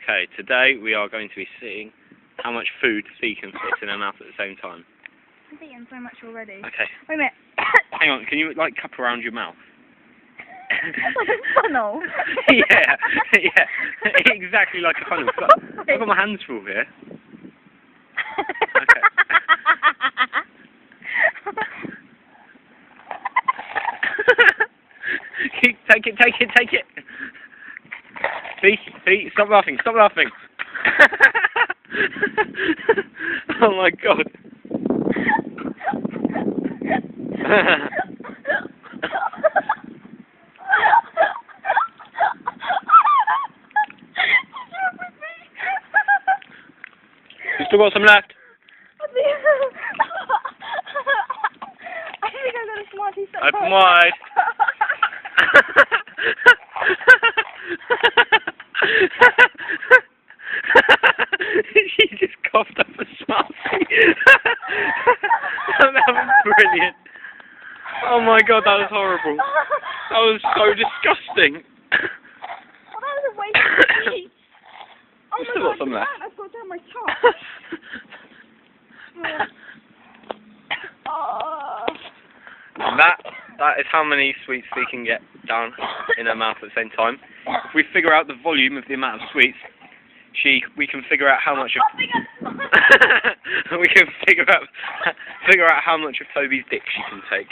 Okay, today we are going to be seeing how much food Fee can fit in her mouth at the same time. I've eaten so much already. Okay. Wait a minute. Hang on, can you like cup around your mouth? Like a funnel. yeah, exactly like a funnel. I've got my hands full here. Okay. Take it. Fee, stop laughing. Oh my god. You still got some left? I think I got a Smarties. Open wide. She just coughed up a Smartie. That was brilliant. Oh my god, that was horrible. That was so disgusting. Oh, that was a waste of meat. Oh You my still god, got some left. I've got down my tongue. That is how many sweets we can get down in her mouth at the same time. If we figure out the volume of the amount of sweets, we can figure out how much of we can figure out how much of Toby's dick she can take.